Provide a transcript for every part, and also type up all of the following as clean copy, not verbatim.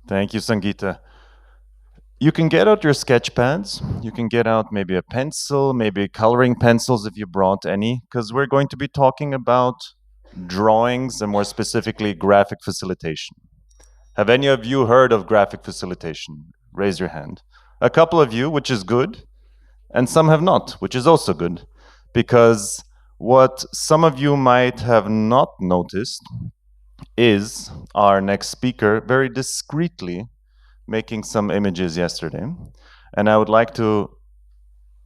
Thank you, Sangeeta. You can get out your sketch pads. You can get out maybe a pencil, maybe coloring pencils if you brought any, because we're going to be talking about drawings and more specifically graphic facilitation. Have any of you heard of graphic facilitation? Raise your hand. A couple of you, which is good, and some have not, which is also good, because what some of you might have not noticed is our next speaker very discreetly making some images yesterday. And I would like to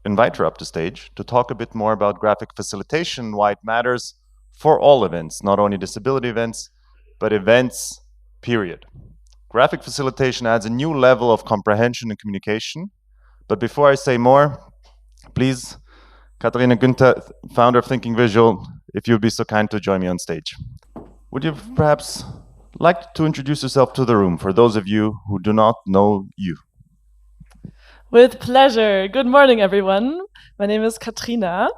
invite her up to stage to talk a bit more about graphic facilitation, why it matters for all events, not only disability events, but events, period. Graphic facilitation adds a new level of comprehension and communication. But before I say more, please, Katharina Günther, founder of Thinking Visual, if you'd be so kind to join me on stage. Would you perhaps like to introduce yourself to the room for those of you who do not know you? With pleasure. Good morning, everyone. My name is Katrina,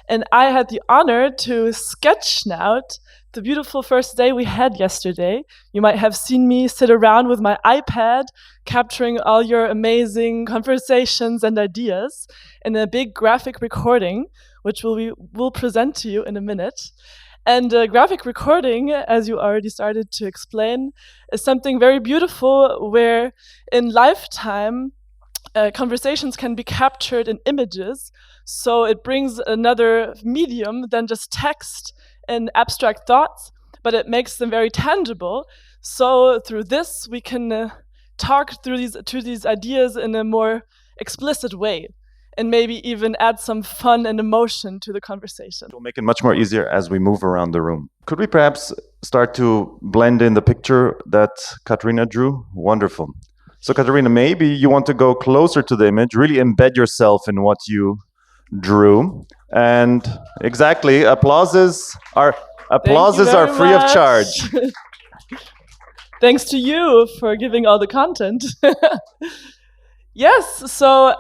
and I had the honor to sketch out the beautiful first day we had yesterday. You might have seen me sit around with my iPad, capturing all your amazing conversations and ideas in a big graphic recording, which we'll present to you in a minute. And graphic recording, as you already started to explain, is something very beautiful where in lifetime, conversations can be captured in images. So it brings another medium than just text and abstract thoughts, but it makes them very tangible. So through this, we can talk through these ideas in a more explicit way, and maybe even add some fun and emotion to the conversation. It'll make it much more easier as we move around the room. Could we perhaps start to blend in the picture that Katrina drew? Wonderful. So Katarina, maybe you want to go closer to the image, really embed yourself in what you drew. And exactly, applauses are free of charge. Thanks to you for giving all the content. Yes, so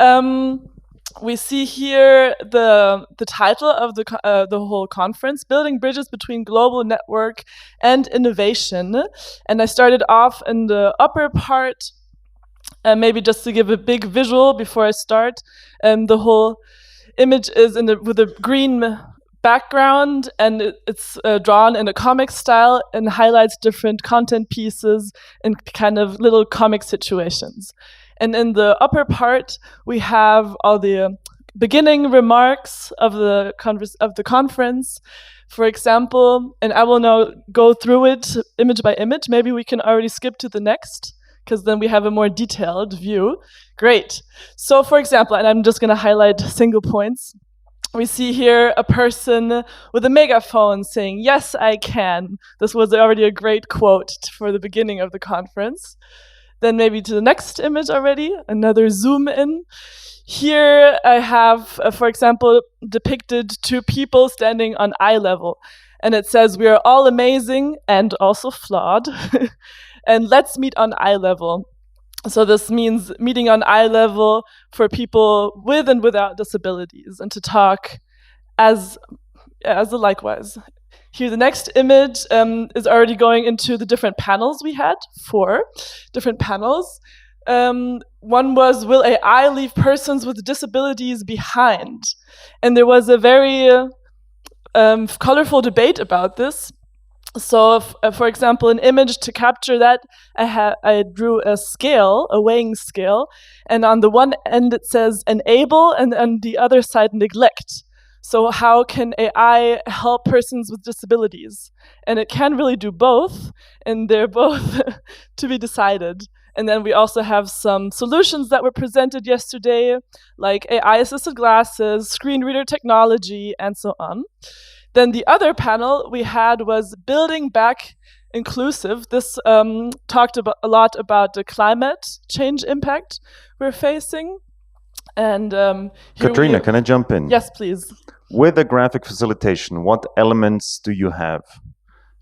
we see here the title of the whole conference, Building Bridges Between Global Network and Innovation. And I started off in the upper part, maybe just to give a big visual before I start. The whole image is with a green background, and it's drawn in a comic style and highlights different content pieces in kind of little comic situations. And in the upper part, we have all the beginning remarks of the conference. For example, and I will now go through it image by image. Maybe we can already skip to the next, because then we have a more detailed view. Great. So for example, and I'm just going to highlight single points. We see here a person with a megaphone saying, "Yes, I can." This was already a great quote for the beginning of the conference. Then maybe to the next image already, another zoom in. Here I have, for example, depicted two people standing on eye level. And it says, "We are all amazing and also flawed. And let's meet on eye level." So this means meeting on eye level for people with and without disabilities, and to talk as a likewise. Here, the next image is already going into the different panels we had, 4 different panels. One was, will AI leave persons with disabilities behind? And there was a very colorful debate about this. So, for example, an image to capture that, I drew a scale, a weighing scale, and on the one end it says enable, and on the other side neglect. So how can AI help persons with disabilities? And it can really do both, and they're both to be decided. And then we also have some solutions that were presented yesterday, like AI-assisted glasses, screen reader technology, and so on. Then the other panel we had was building back inclusive. This talked a lot about the climate change impact we're facing. And Katrina, can I jump in? Yes, please. With the graphic facilitation, what elements do you have?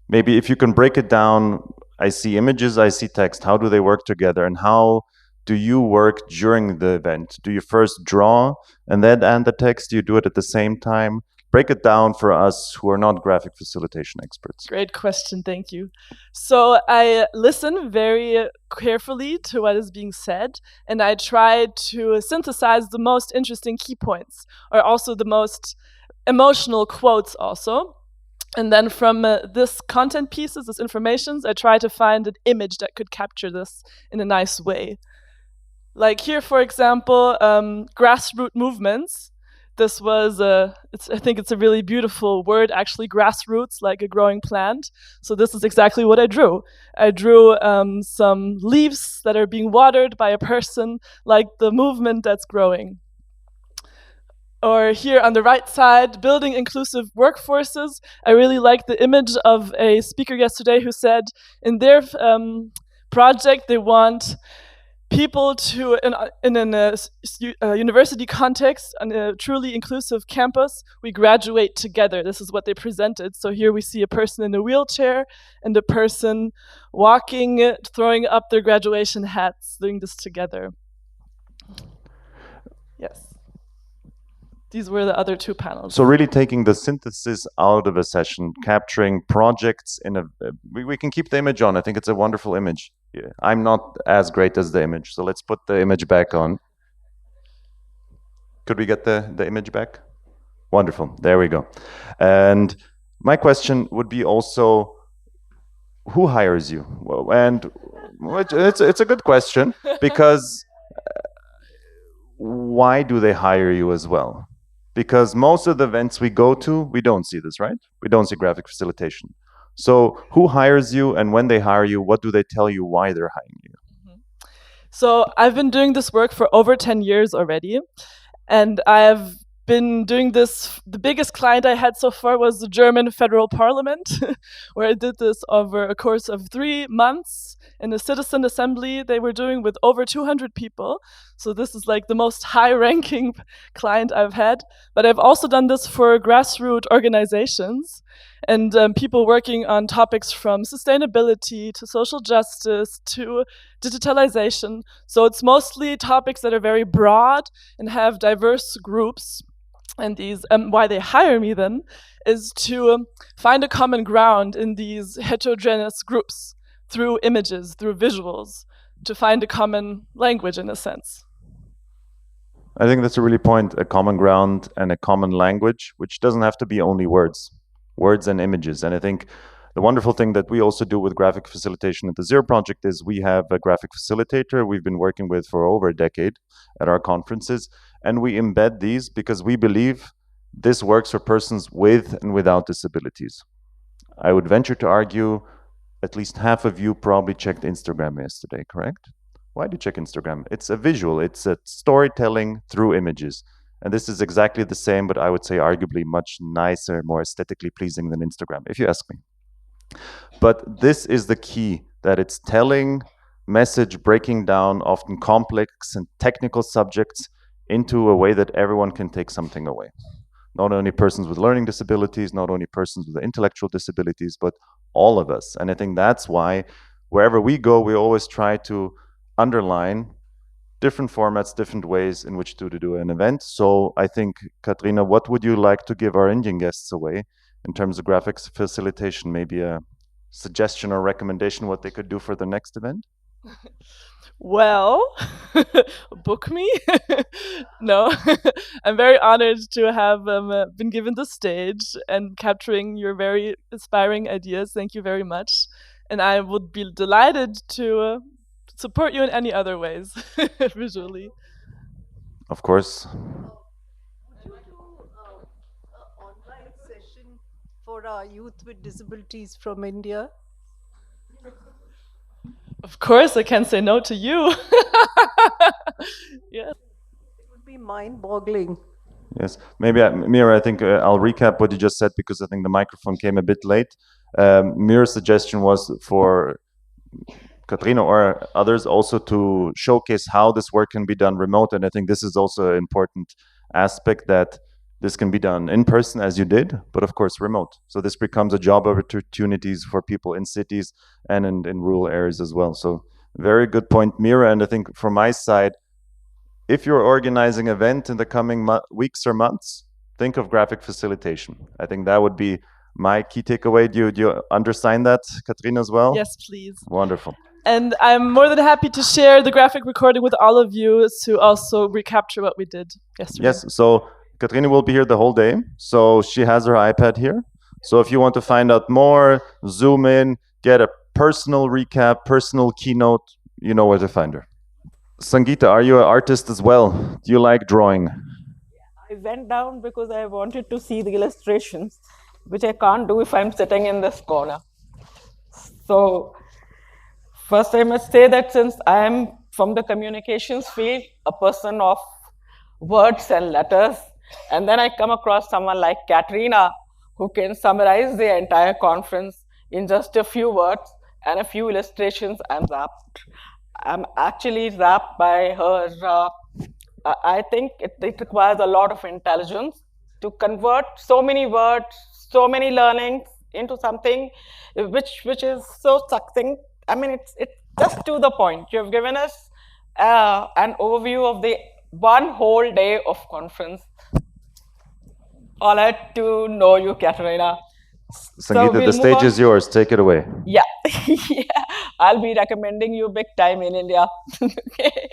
Maybe if you can break it down, I see images, I see text. How do they work together, and how do you work during the event? Do you first draw and then add the text? Do you do it at the same time? break it down for us who are not graphic facilitation experts. Great question, thank you. So I listen very carefully to what is being said, and I try to synthesize the most interesting key points, or also the most emotional quotes also. And then from this content pieces, this informations, I try to find an image that could capture this in a nice way. Like here, for example, grassroots movements. This was I think it's a really beautiful word, actually, grassroots, like a growing plant. So this is exactly what I drew. I drew some leaves that are being watered by a person, like the movement that's growing. Or here on the right side, building inclusive workforces. I really like the image of a speaker yesterday who said in their project they want people to, in a university context, on a truly inclusive campus, we graduate together. This is what they presented. So here we see a person in a wheelchair and a person walking, throwing up their graduation hats, doing this together. Yes. These were the other two panels. So really taking the synthesis out of a session, capturing projects in a... we can keep the image on. I think it's a wonderful image. Yeah. I'm not as great as the image, so let's put the image back on. Could we get the image back? Wonderful. There we go. And my question would be also, who hires you? And it's a good question, because why do they hire you as well? Because most of the events we go to, we don't see this, right? We don't see graphic facilitation. So who hires you, and when they hire you, what do they tell you why they're hiring you? So I've been doing this work for over 10 years already, and I've been doing this. The biggest client I had so far was the German Federal Parliament, where I did this over a course of 3 months in a citizen assembly they were doing with over 200 people. So this is like the most high-ranking client I've had. But I've also done this for grassroots organizations and people working on topics from sustainability to social justice to digitalization. So it's mostly topics that are very broad and have diverse groups. And these, why they hire me then, is to find a common ground in these heterogeneous groups through images, through visuals, to find a common language in a sense. I think that's a really point, a common ground and a common language, which doesn't have to be only words and images. And I think the wonderful thing that we also do with graphic facilitation at the Zero Project is we have a graphic facilitator we've been working with for over a decade at our conferences, and we embed these because we believe this works for persons with and without disabilities. I would venture to argue at least half of you probably checked Instagram yesterday, correct? Why do you check Instagram? It's a visual, it's a storytelling through images. And this is exactly the same, but I would say arguably much nicer, more aesthetically pleasing than Instagram, if you ask me. But this is the key, that it's telling, message, breaking down often complex and technical subjects into a way that everyone can take something away. Not only persons with learning disabilities, not only persons with intellectual disabilities, but all of us. And I think that's why wherever we go, we always try to underline different formats, different ways in which to do an event. So I think, Katrina, what would you like to give our Indian guests away in terms of graphics facilitation? Maybe a suggestion or recommendation what they could do for the next event? Well, book me. No, I'm very honored to have been given the stage and capturing your very inspiring ideas. Thank you very much. And I would be delighted to support you in any other ways, visually. Of course. Would you do an online session for our youth with disabilities from India? Of course, I can't say no to you. Yes. It would be mind-boggling. Yes, maybe, Mira, I think I'll recap what you just said because I think the microphone came a bit late. Mira's suggestion was for Katrina or others also to showcase how this work can be done remote. And I think this is also an important aspect, that this can be done in person as you did, but of course remote. So this becomes a job opportunities for people in cities and in rural areas as well. So very good point, Mira. And I think from my side, if you're organizing an event in the coming weeks or months, think of graphic facilitation. I think that would be my key takeaway. Do you understand that, Katrina, as well? Yes, please. Wonderful. And I'm more than happy to share the graphic recording with all of you to also recapture what we did yesterday. Yes, so Katrina will be here the whole day. So she has her iPad here. So if you want to find out more, zoom in, get a personal recap, personal keynote, you know where to find her. Sangeeta, are you an artist as well? Do you like drawing? I went down because I wanted to see the illustrations, which I can't do if I'm sitting in this corner. So first I must say that since I am from the communications field, a person of words and letters, and then I come across someone like Katrina, who can summarize the entire conference in just a few words and a few illustrations, I'm rapt. I'm actually rapt by her. I think it requires a lot of intelligence to convert so many words, so many learnings into something which is so succinct. I mean, it's just to the point. You have given us an overview of the one whole day of conference. Honored to know you, Katrina. Sangeeta, we'll the stage is yours. Take it away. Yeah, yeah. I'll be recommending you big time in India. Okay.